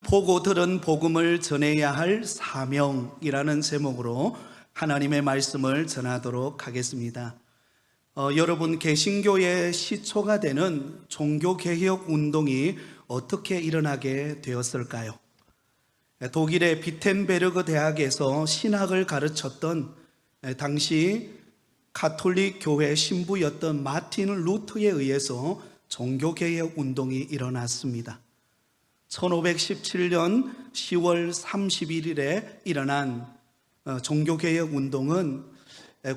보고 들은 복음을 전해야 할 사명이라는 제목으로 하나님의 말씀을 전하도록 하겠습니다. 여러분, 개신교의 시초가 되는 종교개혁 운동이 어떻게 일어나게 되었을까요? 독일의 비텐베르그 대학에서 신학을 가르쳤던 당시 가톨릭 교회 신부였던 마틴 루터에 의해서 종교개혁 운동이 일어났습니다. 1517년 10월 31일에 일어난 종교개혁 운동은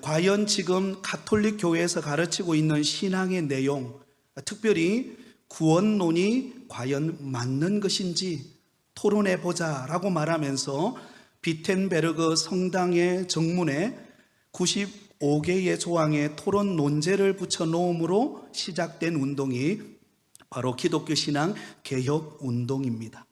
과연 지금 가톨릭 교회에서 가르치고 있는 신앙의 내용, 특별히 구원론이 과연 맞는 것인지 토론해 보자라고 말하면서 비텐베르그 성당의 정문에 95개의 조항의 토론 논제를 붙여 놓음으로 시작된 운동이 바로 기독교 신앙 개혁 운동입니다.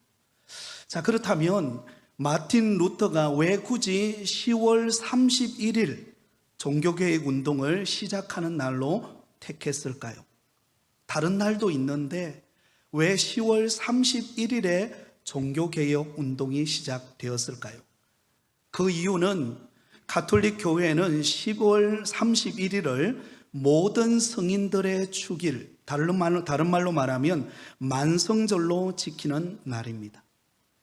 자, 그렇다면 마틴 루터가 왜 굳이 10월 31일 종교개혁 운동을 시작하는 날로 택했을까요? 다른 날도 있는데 왜 10월 31일에 종교개혁 운동이 시작되었을까요? 그 이유는 가톨릭 교회는 10월 31일을 모든 성인들의 축일, 다른 말로 말하면 만성절로 지키는 날입니다.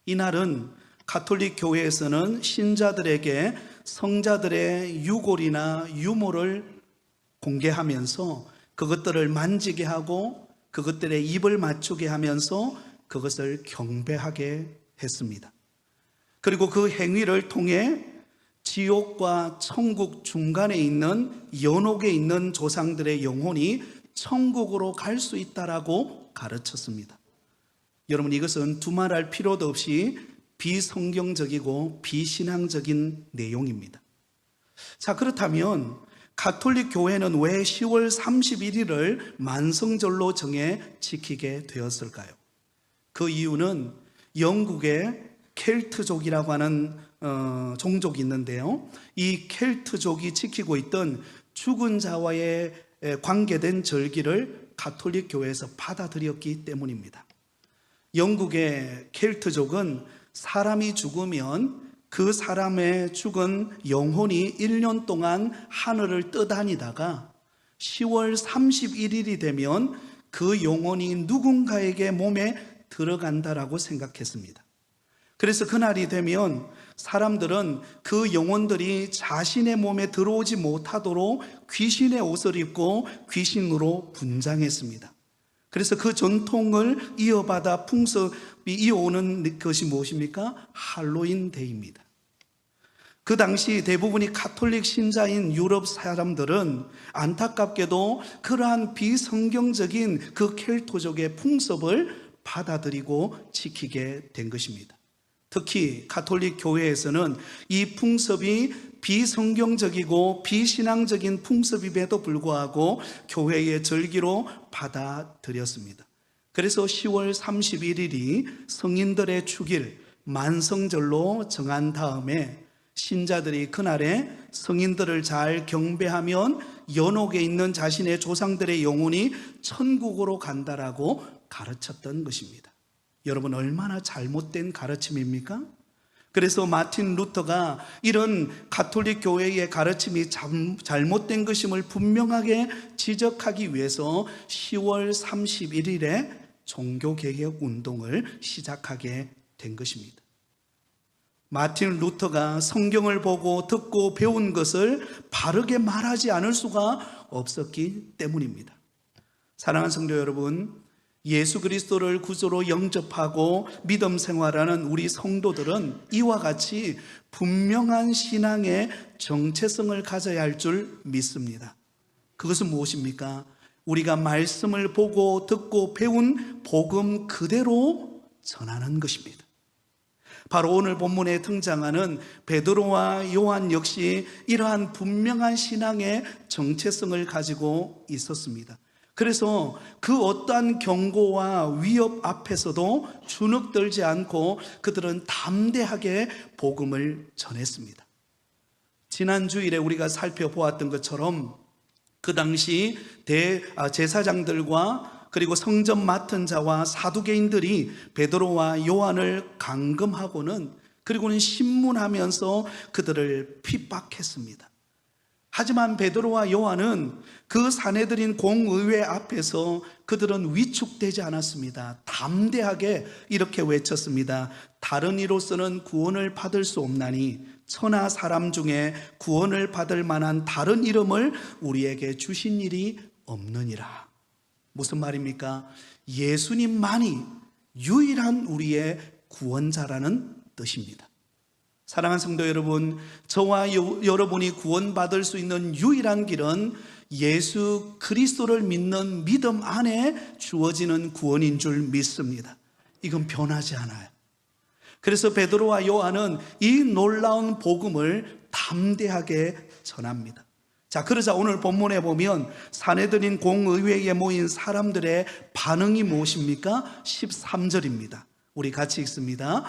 이 날은 가톨릭 교회에서는 신자들에게 성자들의 유골이나 유모를 공개하면서 그것들을 만지게 하고 그것들의 입을 맞추게 하면서 그것을 경배하게 했습니다. 그리고 그 행위를 통해 지옥과 천국 중간에 있는 연옥에 있는 조상들의 영혼이 천국으로 갈 수 있다라고 가르쳤습니다. 여러분, 이것은 두말할 필요도 없이 비성경적이고 비신앙적인 내용입니다. 자, 그렇다면 가톨릭 교회는 왜 10월 31일을 만성절로 정해 지키게 되었을까요? 그 이유는 영국의 켈트족이라고 하는 종족이 있는데요, 이 켈트족이 지키고 있던 죽은 자와의 관계된 절기를 가톨릭 교회에서 받아들였기 때문입니다. 영국의 켈트족은 사람이 죽으면 그 사람의 죽은 영혼이 1년 동안 하늘을 떠다니다가 10월 31일이 되면 그 영혼이 누군가에게 몸에 들어간다라고 생각했습니다. 그래서 그날이 되면 사람들은 그 영혼들이 자신의 몸에 들어오지 못하도록 귀신의 옷을 입고 귀신으로 분장했습니다. 그래서 그 전통을 이어받아 풍습이 이어오는 것이 무엇입니까? 할로윈 데이입니다. 그 당시 대부분이 가톨릭 신자인 유럽 사람들은 안타깝게도 그러한 비성경적인 그 켈토족의 풍습을 받아들이고 지키게 된 것입니다. 특히 가톨릭 교회에서는 이 풍습이 비성경적이고 비신앙적인 풍습임에도 불구하고 교회의 절기로 받아들였습니다. 그래서 10월 31일이 성인들의 축일 만성절로 정한 다음에 신자들이 그날에 성인들을 잘 경배하면 연옥에 있는 자신의 조상들의 영혼이 천국으로 간다라고 가르쳤던 것입니다. 여러분, 얼마나 잘못된 가르침입니까? 그래서 마틴 루터가 이런 가톨릭 교회의 가르침이 잘못된 것임을 분명하게 지적하기 위해서 10월 31일에 종교개혁 운동을 시작하게 된 것입니다. 마틴 루터가 성경을 보고 듣고 배운 것을 바르게 말하지 않을 수가 없었기 때문입니다. 사랑하는 성도 여러분, 예수 그리스도를 구주로 영접하고 믿음 생활하는 우리 성도들은 이와 같이 분명한 신앙의 정체성을 가져야 할 줄 믿습니다. 그것은 무엇입니까? 우리가 말씀을 보고 듣고 배운 복음 그대로 전하는 것입니다. 바로 오늘 본문에 등장하는 베드로와 요한 역시 이러한 분명한 신앙의 정체성을 가지고 있었습니다. 그래서 그 어떠한 경고와 위협 앞에서도 주눅들지 않고 그들은 담대하게 복음을 전했습니다. 지난 주일에 우리가 살펴보았던 것처럼 그 당시 제사장들과 그리고 성전 맡은 자와 사두개인들이 베드로와 요한을 감금하고는 그리고는 신문하면서 그들을 핍박했습니다. 하지만 베드로와 요한은 그 사내들인 공의회 앞에서 그들은 위축되지 않았습니다. 담대하게 이렇게 외쳤습니다. 다른 이로서는 구원을 받을 수 없나니 천하 사람 중에 구원을 받을 만한 다른 이름을 우리에게 주신 일이 없느니라. 무슨 말입니까? 예수님만이 유일한 우리의 구원자라는 뜻입니다. 사랑하는 성도 여러분, 저와 여러분이 구원받을 수 있는 유일한 길은 예수 그리스도를 믿는 믿음 안에 주어지는 구원인 줄 믿습니다. 이건 변하지 않아요. 그래서 베드로와 요한은 이 놀라운 복음을 담대하게 전합니다. 자, 그러자 오늘 본문에 보면 사내들인 공의회에 모인 사람들의 반응이 무엇입니까? 13절입니다. 우리 같이 읽습니다.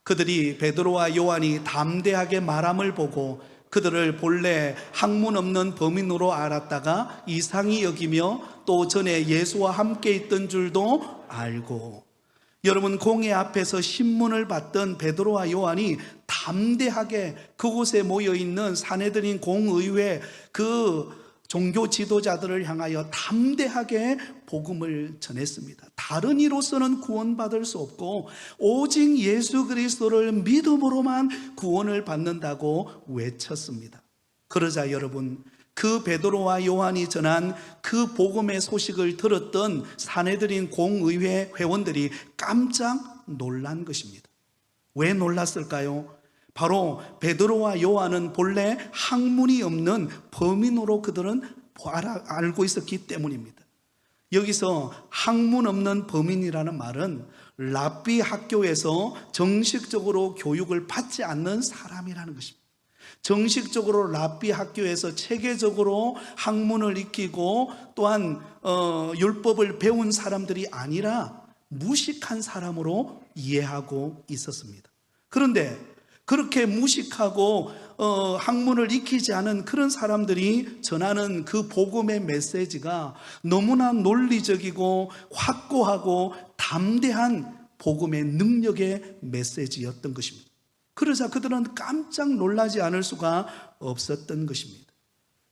그들이 베드로와 요한이 담대하게 말함을 보고 그들을 본래 학문 없는 범인으로 알았다가 이상히 여기며 또 전에 예수와 함께 있던 줄도 알고. 여러분, 공회 앞에서 신문을 받던 베드로와 요한이 담대하게 그곳에 모여있는 사내들인 공의회 그 종교 지도자들을 향하여 담대하게 복음을 전했습니다. 다른 이로서는 구원받을 수 없고 오직 예수 그리스도를 믿음으로만 구원을 받는다고 외쳤습니다. 그러자 여러분, 그 베드로와 요한이 전한 그 복음의 소식을 들었던 사내들인 공의회 회원들이 깜짝 놀란 것입니다. 왜 놀랐을까요? 바로 베드로와 요한은 본래 학문이 없는 범인으로 그들은 알고 있었기 때문입니다. 여기서 학문 없는 범인이라는 말은 랍비 학교에서 정식적으로 교육을 받지 않는 사람이라는 것입니다. 정식적으로 랍비 학교에서 체계적으로 학문을 익히고 또한 율법을 배운 사람들이 아니라 무식한 사람으로 이해하고 있었습니다. 그런데 그렇게 무식하고 학문을 익히지 않은 그런 사람들이 전하는 그 복음의 메시지가 너무나 논리적이고 확고하고 담대한 복음의 능력의 메시지였던 것입니다. 그러자 그들은 깜짝 놀라지 않을 수가 없었던 것입니다.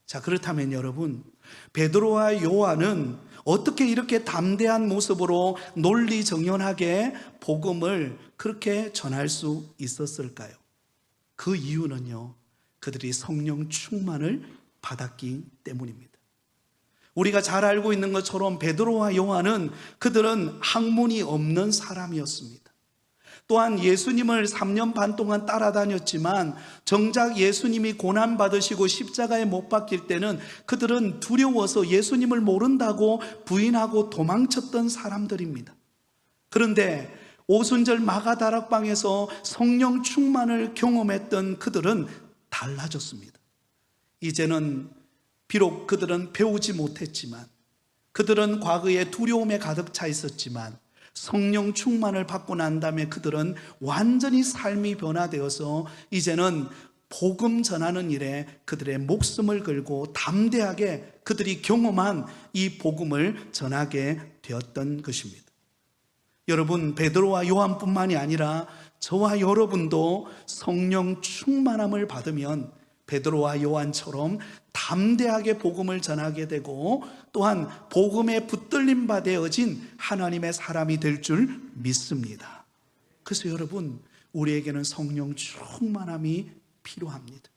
자, 그렇다면 여러분, 베드로와 요한은 어떻게 이렇게 담대한 모습으로 논리정연하게 복음을 그렇게 전할 수 있었을까요? 그 이유는요, 그들이 성령 충만을 받았기 때문입니다. 우리가 잘 알고 있는 것처럼 베드로와 요한은 그들은 학문이 없는 사람이었습니다. 또한 예수님을 3년 반 동안 따라다녔지만 정작 예수님이 고난받으시고 십자가에 못 박힐 때는 그들은 두려워서 예수님을 모른다고 부인하고 도망쳤던 사람들입니다. 그런데 오순절 마가다락방에서 성령 충만을 경험했던 그들은 달라졌습니다. 이제는 비록 그들은 배우지 못했지만, 그들은 과거에 두려움에 가득 차 있었지만 성령 충만을 받고 난 다음에 그들은 완전히 삶이 변화되어서 이제는 복음 전하는 일에 그들의 목숨을 걸고 담대하게 그들이 경험한 이 복음을 전하게 되었던 것입니다. 여러분, 베드로와 요한뿐만이 아니라 저와 여러분도 성령 충만함을 받으면 베드로와 요한처럼 담대하게 복음을 전하게 되고 또한 복음에 붙들림 바 되어진 하나님의 사람이 될 줄 믿습니다. 그래서 여러분, 우리에게는 성령 충만함이 필요합니다.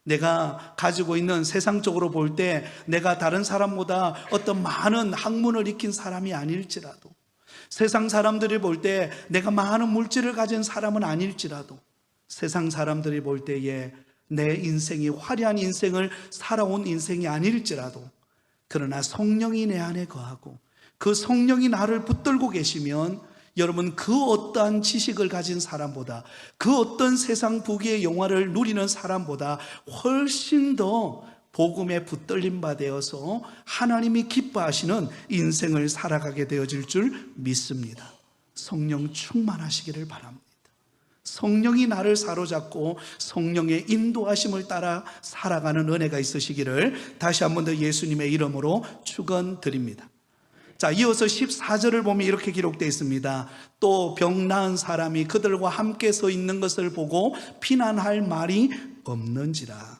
내가 가지고 있는 세상적으로 볼 때 내가 다른 사람보다 어떤 많은 학문을 익힌 사람이 아닐지라도, 세상 사람들이 볼 때 내가 많은 물질을 가진 사람은 아닐지라도, 세상 사람들이 볼 때에 내 인생이 화려한 인생을 살아온 인생이 아닐지라도, 그러나 성령이 내 안에 거하고 그 성령이 나를 붙들고 계시면 여러분, 그 어떠한 지식을 가진 사람보다, 그 어떤 세상 부귀의 영화를 누리는 사람보다 훨씬 더 복음에 붙들림 바 되어서 하나님이 기뻐하시는 인생을 살아가게 되어질 줄 믿습니다. 성령 충만하시기를 바랍니다. 성령이 나를 사로잡고 성령의 인도하심을 따라 살아가는 은혜가 있으시기를 다시 한 번 더 예수님의 이름으로 축원드립니다. 자, 이어서 14절을 보면 이렇게 기록되어 있습니다. 또 병 나은 사람이 그들과 함께 서 있는 것을 보고 피난할 말이 없는지라.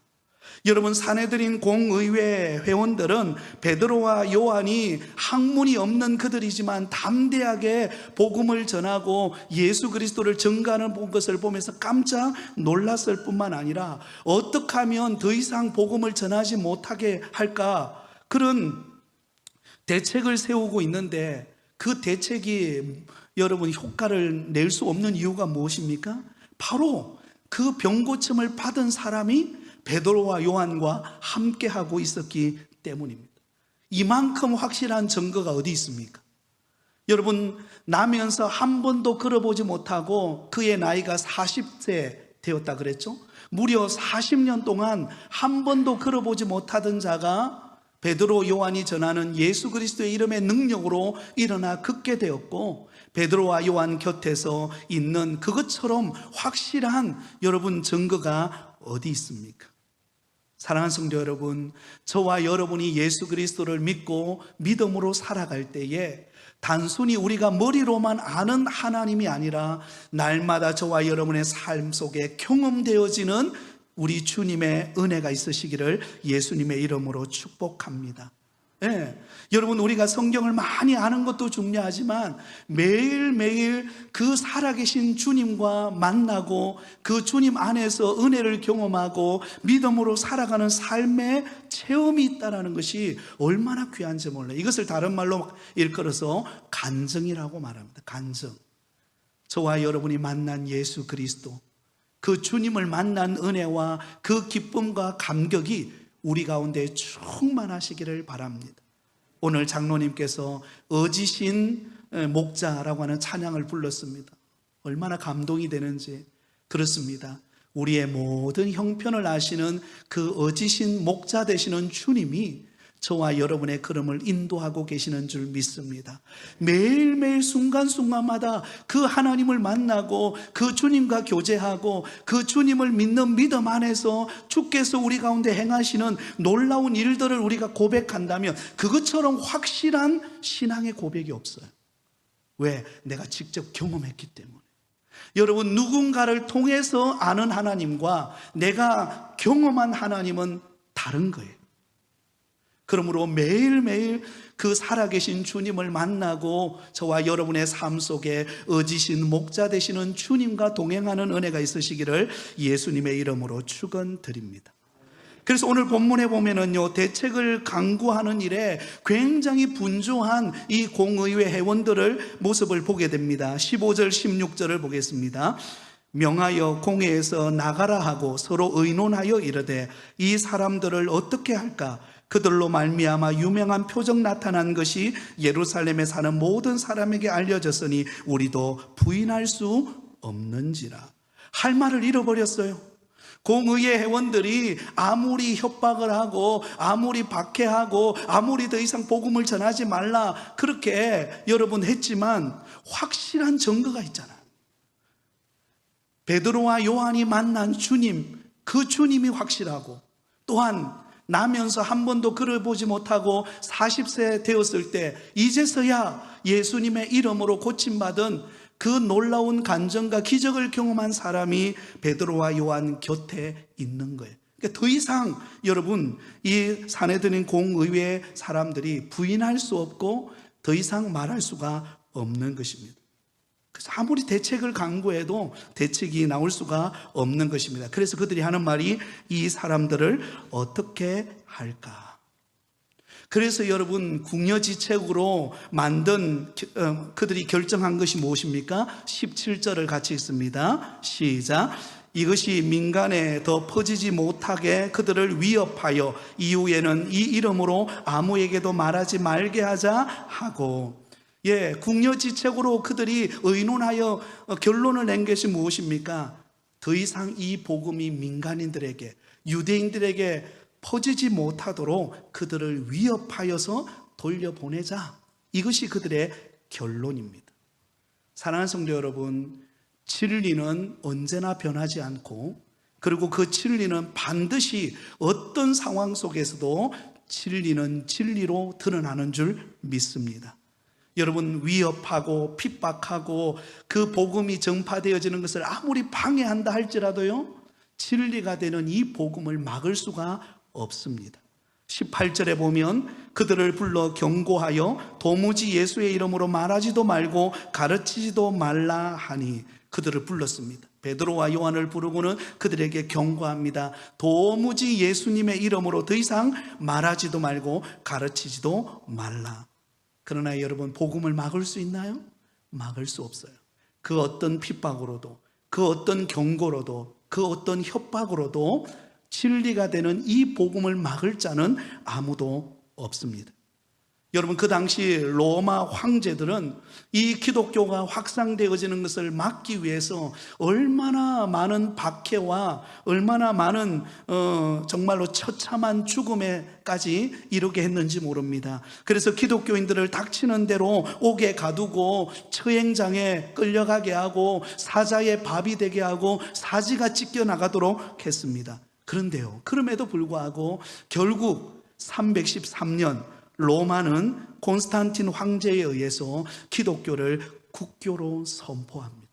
여러분, 사내들인 공의회 회원들은 베드로와 요한이 학문이 없는 그들이지만 담대하게 복음을 전하고 예수 그리스도를 증거하는 것을 보면서 깜짝 놀랐을 뿐만 아니라 어떻게 하면 더 이상 복음을 전하지 못하게 할까, 그런 대책을 세우고 있는데, 그 대책이 여러분 효과를 낼 수 없는 이유가 무엇입니까? 바로 그 병고침을 받은 사람이 베드로와 요한과 함께하고 있었기 때문입니다. 이만큼 확실한 증거가 어디 있습니까? 여러분, 나면서 한 번도 걸어보지 못하고 그의 나이가 40세 되었다 그랬죠? 무려 40년 동안 한 번도 걸어보지 못하던 자가 베드로, 요한이 전하는 예수 그리스도의 이름의 능력으로 일어나 걷게 되었고, 베드로와 요한 곁에서 있는 그것처럼 확실한 여러분 증거가 어디 있습니까? 사랑하는 성도 여러분, 저와 여러분이 예수 그리스도를 믿고 믿음으로 살아갈 때에 단순히 우리가 머리로만 아는 하나님이 아니라 날마다 저와 여러분의 삶 속에 경험되어지는 우리 주님의 은혜가 있으시기를 예수님의 이름으로 축복합니다. 네. 여러분, 우리가 성경을 많이 아는 것도 중요하지만 매일매일 그 살아계신 주님과 만나고 그 주님 안에서 은혜를 경험하고 믿음으로 살아가는 삶의 체험이 있다는 것이 얼마나 귀한지 몰라요. 이것을 다른 말로 일컬어서 간증이라고 말합니다. 간증. 저와 여러분이 만난 예수 그리스도, 그 주님을 만난 은혜와 그 기쁨과 감격이 우리 가운데 충만하시기를 바랍니다. 오늘 장로님께서 어지신 목자라고 하는 찬양을 불렀습니다. 얼마나 감동이 되는지. 그렇습니다. 우리의 모든 형편을 아시는 그 어지신 목자 되시는 주님이 저와 여러분의 걸음을 인도하고 계시는 줄 믿습니다. 매일매일 순간순간마다 그 하나님을 만나고 그 주님과 교제하고 그 주님을 믿는 믿음 안에서 주께서 우리 가운데 행하시는 놀라운 일들을 우리가 고백한다면 그것처럼 확실한 신앙의 고백이 없어요. 왜? 내가 직접 경험했기 때문에. 여러분, 누군가를 통해서 아는 하나님과 내가 경험한 하나님은 다른 거예요. 그러므로 매일매일 그 살아계신 주님을 만나고 저와 여러분의 삶 속에 어지신 목자 되시는 주님과 동행하는 은혜가 있으시기를 예수님의 이름으로 축원드립니다. 그래서 오늘 본문에 보면은요, 대책을 강구하는 일에 굉장히 분주한 이 공의회 회원들을 모습을 보게 됩니다. 15절 16절을 보겠습니다. 명하여 공회에서 나가라 하고 서로 의논하여 이르되 이 사람들을 어떻게 할까? 그들로 말미암아 유명한 표적 나타난 것이 예루살렘에 사는 모든 사람에게 알려졌으니 우리도 부인할 수 없는지라. 할 말을 잃어버렸어요. 공의회 회원들이 아무리 협박을 하고 아무리 박해하고 아무리 더 이상 복음을 전하지 말라 그렇게 여러분 했지만 확실한 증거가 있잖아요. 베드로와 요한이 만난 주님, 그 주님이 확실하고, 또한 나면서 한 번도 걸어보지 못하고 40세 되었을 때 이제서야 예수님의 이름으로 고침받은 그 놀라운 간증과 기적을 경험한 사람이 베드로와 요한 곁에 있는 거예요. 그러니까 더 이상 여러분, 이 사내들인 공의회 사람들이 부인할 수 없고 더 이상 말할 수가 없는 것입니다. 그래서 아무리 대책을 강구해도 대책이 나올 수가 없는 것입니다. 그래서 그들이 하는 말이 이 사람들을 어떻게 할까? 그래서 여러분, 궁여지책으로 만든 그들이 결정한 것이 무엇입니까? 17절을 같이 읽습니다. 시작. 이것이 민간에 더 퍼지지 못하게 그들을 위협하여 이후에는 이 이름으로 아무에게도 말하지 말게 하자 하고, 궁여지책으로 그들이 의논하여 결론을 낸 것이 무엇입니까? 더 이상 이 복음이 민간인들에게, 유대인들에게 퍼지지 못하도록 그들을 위협하여서 돌려보내자. 이것이 그들의 결론입니다. 사랑하는 성도 여러분, 진리는 언제나 변하지 않고, 그리고 그 진리는 반드시 어떤 상황 속에서도 진리는 진리로 드러나는 줄 믿습니다. 여러분, 위협하고 핍박하고 그 복음이 전파되어지는 것을 아무리 방해한다 할지라도요, 진리가 되는 이 복음을 막을 수가 없습니다. 18절에 보면 그들을 불러 경고하여 도무지 예수의 이름으로 말하지도 말고 가르치지도 말라 하니, 그들을 불렀습니다. 베드로와 요한을 부르고는 그들에게 경고합니다. 도무지 예수님의 이름으로 더 이상 말하지도 말고 가르치지도 말라. 그러나 여러분, 복음을 막을 수 있나요? 막을 수 없어요. 그 어떤 핍박으로도, 그 어떤 경고로도, 그 어떤 협박으로도 진리가 되는 이 복음을 막을 자는 아무도 없습니다. 여러분, 그 당시 로마 황제들은 이 기독교가 확산되어지는 것을 막기 위해서 얼마나 많은 박해와 얼마나 많은 정말로 처참한 죽음에까지 이르게 했는지 모릅니다. 그래서 기독교인들을 닥치는 대로 옥에 가두고 처행장에 끌려가게 하고 사자의 밥이 되게 하고 사지가 찢겨나가도록 했습니다. 그런데요, 그럼에도 불구하고 결국 313년 로마는 콘스탄틴 황제에 의해서 기독교를 국교로 선포합니다.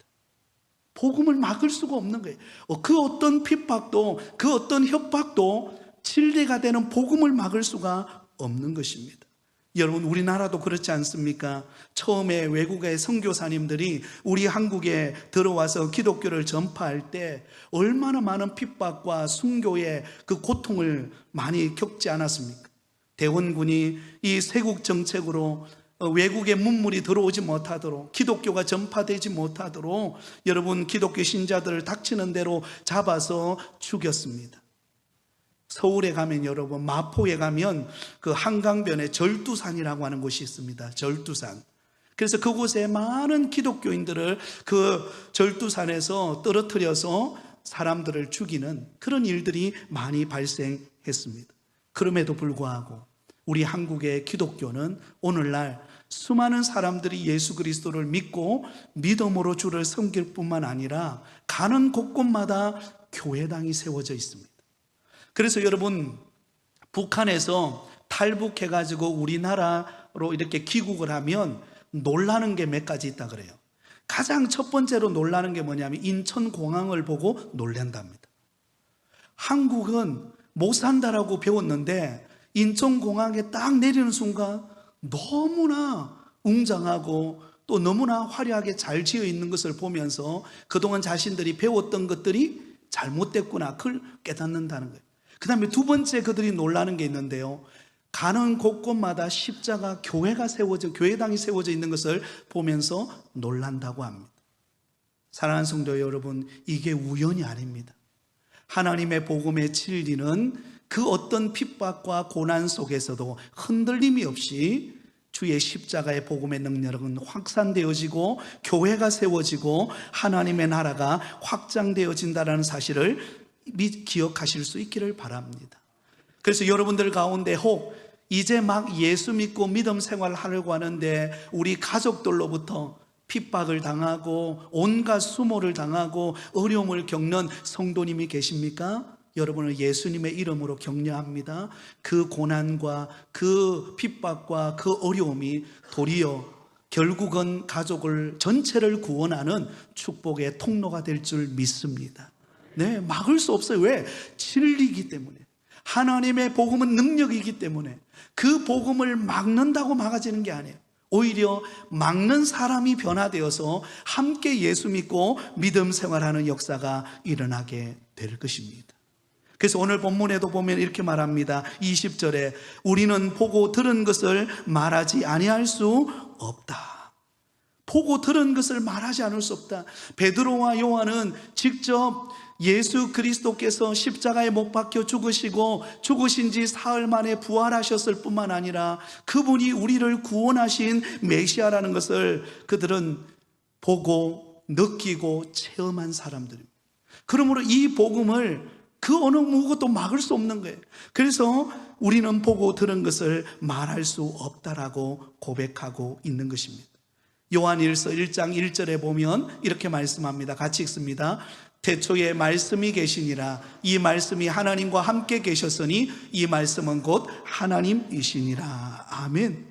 복음을 막을 수가 없는 거예요. 그 어떤 핍박도, 그 어떤 협박도 진리가 되는 복음을 막을 수가 없는 것입니다. 여러분, 우리나라도 그렇지 않습니까? 처음에 외국의 선교사님들이 우리 한국에 들어와서 기독교를 전파할 때 얼마나 많은 핍박과 순교의 그 고통을 많이 겪지 않았습니까? 대원군이 이 세국 정책으로 외국의 문물이 들어오지 못하도록, 기독교가 전파되지 못하도록 여러분, 기독교 신자들을 닥치는 대로 잡아서 죽였습니다. 서울에 가면, 여러분, 마포에 가면 그 한강변에 절두산이라고 하는 곳이 있습니다. 절두산. 그래서 그곳에 많은 기독교인들을 그 절두산에서 떨어뜨려서 사람들을 죽이는 그런 일들이 많이 발생했습니다. 그럼에도 불구하고 우리 한국의 기독교는 오늘날 수많은 사람들이 예수 그리스도를 믿고 믿음으로 주를 섬길 뿐만 아니라 가는 곳곳마다 교회당이 세워져 있습니다. 그래서 여러분, 북한에서 탈북해가지고 우리나라로 이렇게 귀국을 하면 놀라는 게 몇 가지 있다 그래요. 가장 첫 번째로 놀라는 게 뭐냐면 인천공항을 보고 놀란답니다. 한국은 못 산다라고 배웠는데 인천공항에 딱 내리는 순간 너무나 웅장하고 또 너무나 화려하게 잘 지어 있는 것을 보면서 그동안 자신들이 배웠던 것들이 잘못됐구나, 그걸 깨닫는다는 거예요. 그 다음에 두 번째 그들이 놀라는 게 있는데요, 가는 곳곳마다 십자가 교회당이 세워져 있는 것을 보면서 놀란다고 합니다. 사랑하는 성도 여러분, 이게 우연이 아닙니다. 하나님의 복음의 진리는 그 어떤 핍박과 고난 속에서도 흔들림이 없이 주의 십자가의 복음의 능력은 확산되어지고 교회가 세워지고 하나님의 나라가 확장되어진다는 사실을 기억하실 수 있기를 바랍니다. 그래서 여러분들 가운데 혹 이제 막 예수 믿고 믿음 생활을 하려고 하는데 우리 가족들로부터 핍박을 당하고 온갖 수모를 당하고 어려움을 겪는 성도님이 계십니까? 여러분을 예수님의 이름으로 격려합니다. 그 고난과 그 핍박과 그 어려움이 도리어 결국은 가족을 전체를 구원하는 축복의 통로가 될 줄 믿습니다. 네, 막을 수 없어요. 왜? 진리이기 때문에. 하나님의 복음은 능력이기 때문에. 그 복음을 막는다고 막아지는 게 아니에요. 오히려 막는 사람이 변화되어서 함께 예수 믿고 믿음 생활하는 역사가 일어나게 될 것입니다. 그래서 오늘 본문에도 보면 이렇게 말합니다. 20절에 우리는 보고 들은 것을 말하지 아니할 수 없다. 보고 들은 것을 말하지 않을 수 없다. 베드로와 요한은 직접 예수 그리스도께서 십자가에 못 박혀 죽으시고 죽으신 지 사흘 만에 부활하셨을 뿐만 아니라 그분이 우리를 구원하신 메시아라는 것을 그들은 보고 느끼고 체험한 사람들입니다. 그러므로 이 복음을 그 어느 무엇도 막을 수 없는 거예요. 그래서 우리는 보고 들은 것을 말할 수 없다라고 고백하고 있는 것입니다. 요한일서 1장 1절에 보면 이렇게 말씀합니다. 같이 읽습니다. 태초에 말씀이 계시니라. 이 말씀이 하나님과 함께 계셨으니 이 말씀은 곧 하나님이시니라. 아멘.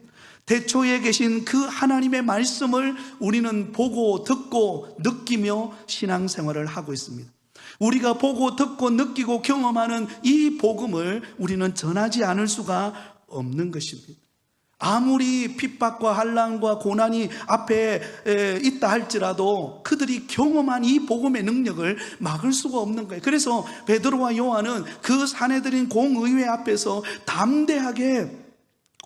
대초에 계신 그 하나님의 말씀을 우리는 보고 듣고 느끼며 신앙생활을 하고 있습니다. 우리가 보고 듣고 느끼고 경험하는 이 복음을 우리는 전하지 않을 수가 없는 것입니다. 아무리 핍박과 환난과 고난이 앞에 있다 할지라도 그들이 경험한 이 복음의 능력을 막을 수가 없는 거예요. 그래서 베드로와 요한은 그 사내들인 공의회 앞에서 담대하게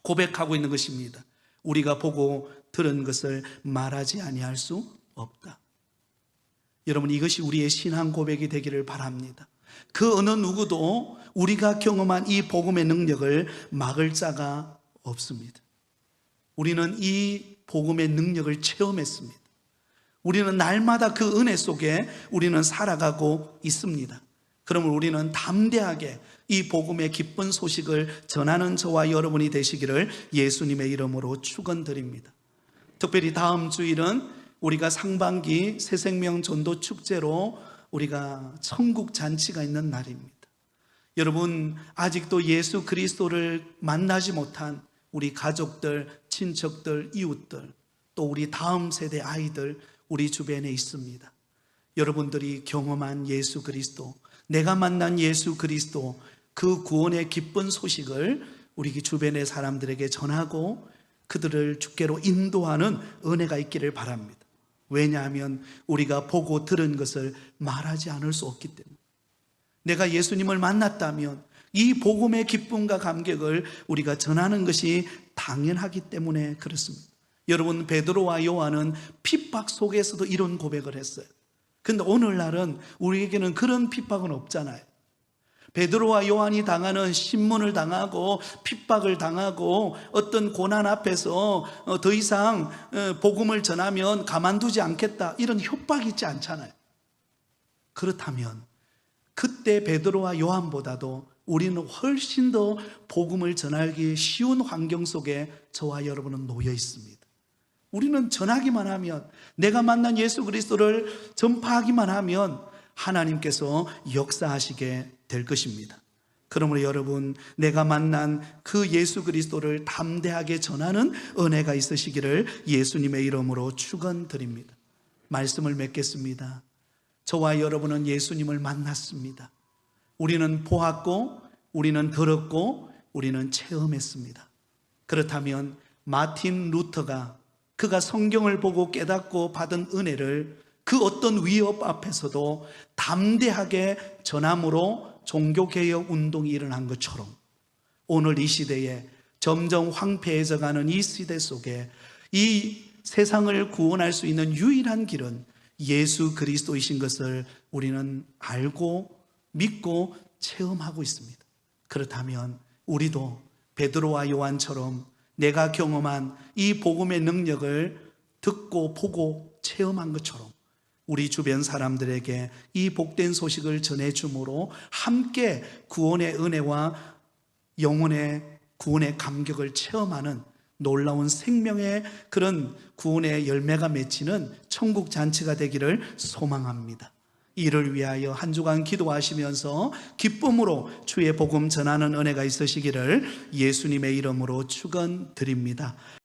고백하고 있는 것입니다. 우리가 보고 들은 것을 말하지 아니할 수 없다. 여러분, 이것이 우리의 신앙 고백이 되기를 바랍니다. 그 어느 누구도 우리가 경험한 이 복음의 능력을 막을 자가 없습니다. 우리는 이 복음의 능력을 체험했습니다. 우리는 날마다 그 은혜 속에 우리는 살아가고 있습니다. 그러면 우리는 담대하게 이 복음의 기쁜 소식을 전하는 저와 여러분이 되시기를 예수님의 이름으로 축원드립니다. 특별히 다음 주일은 우리가 상반기 새생명 전도 축제로 우리가 천국 잔치가 있는 날입니다. 여러분, 아직도 예수 그리스도를 만나지 못한 우리 가족들, 친척들, 이웃들, 또 우리 다음 세대 아이들 우리 주변에 있습니다. 여러분들이 경험한 예수 그리스도, 내가 만난 예수 그리스도, 그 구원의 기쁜 소식을 우리 주변의 사람들에게 전하고 그들을 주께로 인도하는 은혜가 있기를 바랍니다. 왜냐하면 우리가 보고 들은 것을 말하지 않을 수 없기 때문에, 내가 예수님을 만났다면 이 복음의 기쁨과 감격을 우리가 전하는 것이 당연하기 때문에 그렇습니다. 여러분, 베드로와 요한은 핍박 속에서도 이런 고백을 했어요. 근데 오늘날은 우리에게는 그런 핍박은 없잖아요. 베드로와 요한이 당하는 신문을 당하고 핍박을 당하고 어떤 고난 앞에서 더 이상 복음을 전하면 가만두지 않겠다, 이런 협박이 있지 않잖아요. 그렇다면 그때 베드로와 요한보다도 우리는 훨씬 더 복음을 전하기 쉬운 환경 속에 저와 여러분은 놓여 있습니다. 우리는 전하기만 하면, 내가 만난 예수 그리스도를 전파하기만 하면 하나님께서 역사하시게 될 것입니다. 그러므로 여러분, 내가 만난 그 예수 그리스도를 담대하게 전하는 은혜가 있으시기를 예수님의 이름으로 축원드립니다. 말씀을 맺겠습니다. 저와 여러분은 예수님을 만났습니다. 우리는 보았고, 우리는 들었고, 우리는 체험했습니다. 그렇다면 마틴 루터가 그가 성경을 보고 깨닫고 받은 은혜를 그 어떤 위협 앞에서도 담대하게 전함으로 종교개혁 운동이 일어난 것처럼, 오늘 이 시대에 점점 황폐해져가는 이 시대 속에 이 세상을 구원할 수 있는 유일한 길은 예수 그리스도이신 것을 우리는 알고 믿고 체험하고 있습니다. 그렇다면 우리도 베드로와 요한처럼 내가 경험한 이 복음의 능력을 듣고 보고 체험한 것처럼 우리 주변 사람들에게 이 복된 소식을 전해줌으로 함께 구원의 은혜와 영혼의 구원의 감격을 체험하는 놀라운 생명의 그런 구원의 열매가 맺히는 천국 잔치가 되기를 소망합니다. 이를 위하여 한 주간 기도하시면서 기쁨으로 주의 복음 전하는 은혜가 있으시기를 예수님의 이름으로 축원드립니다.